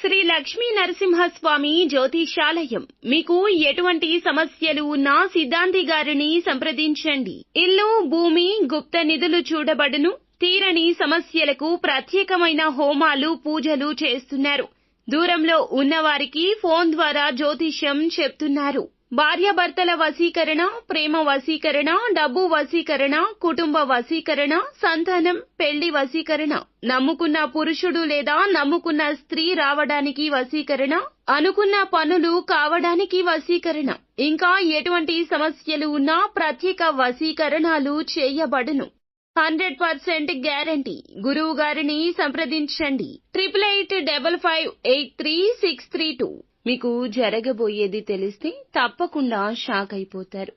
శ్రీ లక్ష్మీ నరసింహస్వామి జ్యోతిషాలయం. మీకు ఎటువంటి సమస్యలు ఉన్నా సిద్ధాంతి గారిని సంప్రదించండి. ఇల్లు, భూమి, గుప్త నిధులు చూడబడును. తీరని సమస్యలకు ప్రత్యేకమైన హోమాలు, పూజలు చేస్తున్నారు. దూరంలో ఉన్నవారికి ఫోన్ ద్వారా జ్యోతిష్యం చెప్తున్నారు. భార్యాభర్తల వశీకరణ, ప్రేమ వశీకరణ, డబ్బు వశీకరణ, కుటుంబ వశీకరణ, సంతానం, పెళ్లి వశీకరణ, నమ్ముకున్న పురుషుడు లేదా నమ్ముకున్న స్త్రీ రావడానికి వశీకరణ, అనుకున్న పనులు కావడానికి వశీకరణ, ఇంకా ఎటువంటి సమస్యలు ఉన్నా ప్రత్యేక వశీకరణాలు చేయబడును. 100% గ్యారంటీ. గురువు గారిని సంప్రదించండి. 8855533632. మీకు జరగబోయేది తెలిస్తే తప్పకుండా షాక్ అయిపోతారు.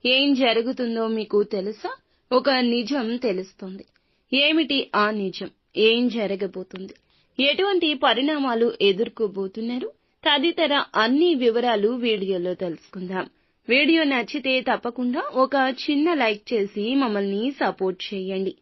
ఏం జరుగుతుందో మీకు తెలుసా? ఒక నిజం తెలుస్తుంది. ఏమిటి ఆ నిజం? ఏం జరగబోతుంది? ఎటువంటి పరిణామాలు ఎదుర్కోబోతున్నారు? తదితర అన్ని వివరాలు వీడియోలో తెలుసుకుందాం. వీడియో నచ్చితే తప్పకుండా ఒక చిన్న లైక్ చేసి మమ్మల్ని సపోర్ట్ చేయండి.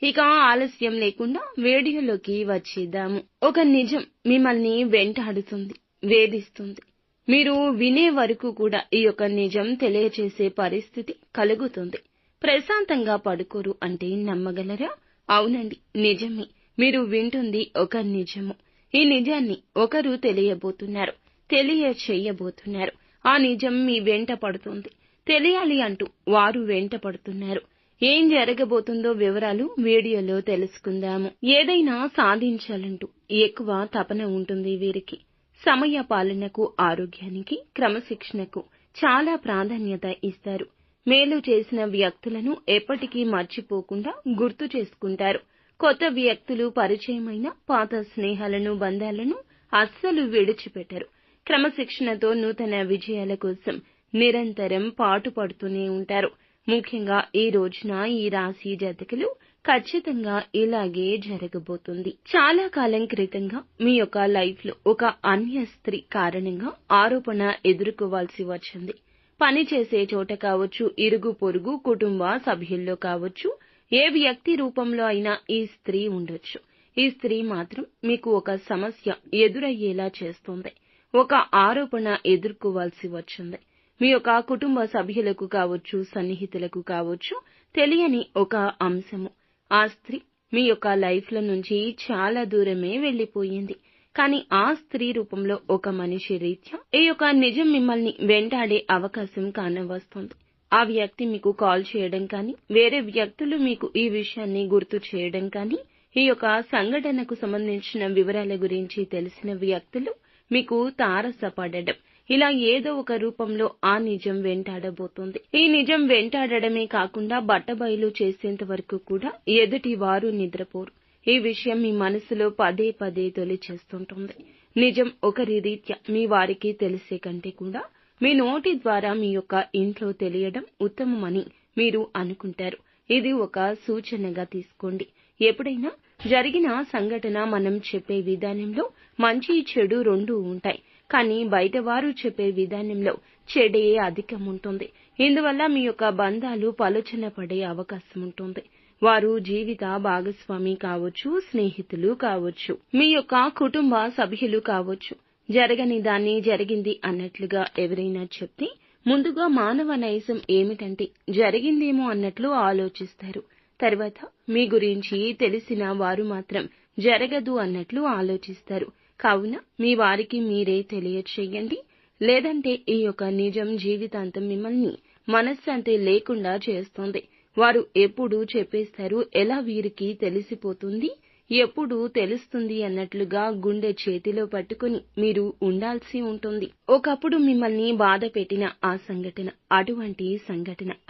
ఇక ఆలస్యం లేకుండా వీడియోలోకి వచ్చేద్దాము. ఒక నిజం మిమ్మల్ని వెంటాడుతుంది, వేధిస్తుంది. మీరు వినే వరకు కూడా ఈ యొక్క నిజం తెలియచేసే పరిస్థితి కలుగుతుంది. ప్రశాంతంగా పడుకోరు అంటే నమ్మగలరా? అవునండి, నిజమే. మీరు వింటుంది ఒక నిజము. ఈ నిజాన్ని ఒకరు తెలియబోతున్నారు, తెలియచేయబోతున్నారు. ఆ నిజం మీ వెంట పడుతుంది. తెలియాలి అంటూ వారు వెంట పడుతున్నారు. ఏం జరగబోతుందో వివరాలు వీడియోలో తెలుసుకుందాము. ఏదైనా సాధించాలంటూ ఎక్కువ తపన ఉంటుంది వీరికి. సమయ పాలనకు, ఆరోగ్యానికి, క్రమశిక్షణకు చాలా ప్రాధాన్యత ఇస్తారు. మేలు చేసిన వ్యక్తులను ఎప్పటికీ మర్చిపోకుండా గుర్తు చేసుకుంటారు. కొత్త వ్యక్తులు పరిచయమైన పాత స్నేహాలను, బంధాలను అస్సలు విడిచిపెట్టరు. క్రమశిక్షణతో నూతన విజయాల కోసం నిరంతరం పాటుపడుతూనే ఉంటారు. ముఖ్యంగా ఈ రోజున ఈ రాశి జాతకులు ఖచ్చితంగా ఇలాగే జరగబోతుంది. చాలా కాలం క్రితంగా మీ యొక్క లైఫ్ లో ఒక అన్య స్త్రీ కారణంగా ఆరోపణ ఎదుర్కోవాల్సి వచ్చింది. పని చేసే చోట కావచ్చు, ఇరుగు పొరుగు కుటుంబ సభ్యుల్లో కావచ్చు, ఏ వ్యక్తి రూపంలో అయినా ఈ స్త్రీ ఉండొచ్చు. ఈ స్త్రీ మాత్రం మీకు ఒక సమస్య ఎదురయ్యేలా చేస్తుంది. ఒక ఆరోపణ ఎదుర్కోవాల్సి వచ్చింది. మీ యొక్క కుటుంబ సభ్యులకు కావచ్చు, సన్నిహితులకు కావచ్చు, తెలియని ఒక అంశము. ఆ స్త్రీ మీ యొక్క లైఫ్ లో నుంచి చాలా దూరమే వెళ్లిపోయింది. కానీ ఆ స్త్రీ రూపంలో ఒక మనిషి రీత్యా ఈ యొక్క నిజం మిమ్మల్ని వెంటాడే అవకాశం కానవస్తుంది. ఆ వ్యక్తి మీకు కాల్ చేయడం కానీ, వేరే వ్యక్తులు మీకు ఈ విషయాన్ని గుర్తు చేయడం కానీ, ఈ యొక్క సంఘటనకు సంబంధించిన వివరాల గురించి తెలిసిన వ్యక్తులు మీకు తారసపడడం, ఇలా ఏదో ఒక రూపంలో ఆ నిజం వెంటాడబోతోంది. ఈ నిజం వెంటాడడమే కాకుండా బట్టబయలు చేసేంత వరకు కూడా ఎదుటి వారు నిద్రపోరు. ఈ విషయం మీ మనసులో పదే పదే తొలిచేస్తుంటుంది. నిజం ఒకరి రీత్యా మీ వారికి తెలిసే కంటే కూడా మీ నోటి ద్వారా మీ యొక్క ఇంట్లో తెలియడం ఉత్తమమని మీరు అనుకుంటారు. ఇది ఒక సూచనగా తీసుకోండి. ఎప్పుడైనా జరిగిన సంఘటన మనం చెప్పే విధానంలో మంచి, చెడు రెండూ ఉంటాయి. కానీ బయటవారు చెప్పే విధానంలో చెడే అధికం ఉంటుంది. ఇందువల్ల మీ యొక్క బంధాలు పలుచన పడే అవకాశం ఉంటుంది. వారు జీవిత భాగస్వామి కావచ్చు, స్నేహితులు కావచ్చు, మీ యొక్క కుటుంబ సభ్యులు కావచ్చు. జరగని దాన్ని జరిగింది అన్నట్లుగా ఎవరైనా చెప్తే ముందుగా మానవ నైజం ఏమిటంటే జరిగిందేమో అన్నట్లు ఆలోచిస్తారు. తర్వాత మీ గురించి తెలిసిన వారు మాత్రం జరగదు అన్నట్లు ఆలోచిస్తారు. కావున మీ వారికి మీరే తెలియచేయండి. లేదంటే ఈ యొక్క నిజం జీవితాంతం మిమ్మల్ని మనశ్శాంతి లేకుండా చేస్తుంది. వారు ఎప్పుడు చెప్పేస్తారు, ఎలా వీరికి తెలిసిపోతుంది, ఎప్పుడు తెలుస్తుంది అన్నట్లుగా గుండె చేతిలో పట్టుకుని మీరు ఉండాల్సి ఉంటుంది. ఒకప్పుడు మిమ్మల్ని బాధ పెట్టిన ఆ సంఘటన,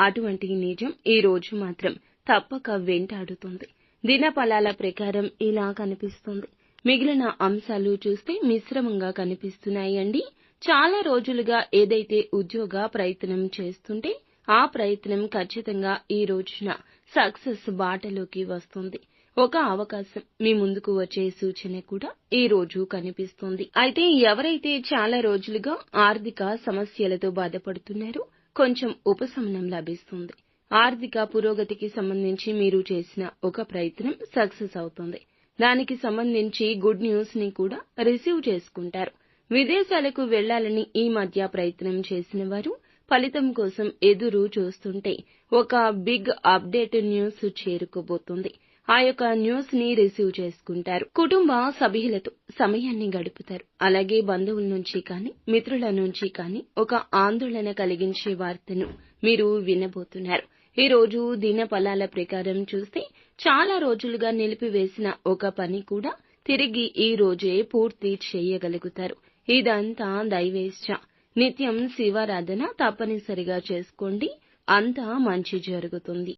అటువంటి నిజం ఈ రోజు మాత్రం తప్పక వెంటాడుతుంది. దినఫలాల ప్రకారం ఇలా కనిపిస్తుంది. మిగిలిన అంశాలు చూస్తే మిశ్రమంగా కనిపిస్తున్నాయండి. చాలా రోజులుగా ఏదైతే ఉద్యోగ ప్రయత్నం చేస్తుంటే ఆ ప్రయత్నం ఖచ్చితంగా ఈ రోజున సక్సెస్ బాటలోకి వస్తుంది. ఒక అవకాశం మీ ముందుకు వచ్చే సూచన కూడా ఈ రోజు కనిపిస్తుంది. అయితే ఎవరైతే చాలా రోజులుగా ఆర్థిక సమస్యలతో బాధపడుతున్నారో కొంచెం ఉపశమనం లభిస్తుంది. ఆర్థిక పురోగతికి సంబంధించి మీరు చేసిన ఒక ప్రయత్నం సక్సెస్ అవుతుంది. దానికి సంబంధించి గుడ్ న్యూస్ ని కూడా రిసీవ్ చేసుకుంటారు. విదేశాలకు వెళ్లాలని ఈ మధ్య ప్రయత్నం చేసిన వారు ఫలితం కోసం ఎదురు చూస్తుంటే ఒక బిగ్ అప్డేట్ న్యూస్ చేరుకోబోతుంది. ఆ యొక్క న్యూస్ ని రిసీవ్ చేసుకుంటారు. కుటుంబ సభ్యులతో సమయాన్ని గడుపుతారు. అలాగే బంధువుల నుంచి కానీ మిత్రుల నుంచి కానీ ఒక ఆందోళన కలిగించే వార్తను మీరు వినబోతున్నారు. ఈ రోజు దిన ఫలాల ప్రకారం చూస్తే చాలా రోజులుగా నిలిపివేసిన ఒక పని కూడా తిరిగి ఈ రోజే పూర్తి చేయగలుగుతారు. ఇదంతా దైవేచ్ఛ. నిత్యం శివారాధన తప్పనిసరిగా చేసుకోండి. అంతా మంచి జరుగుతుంది.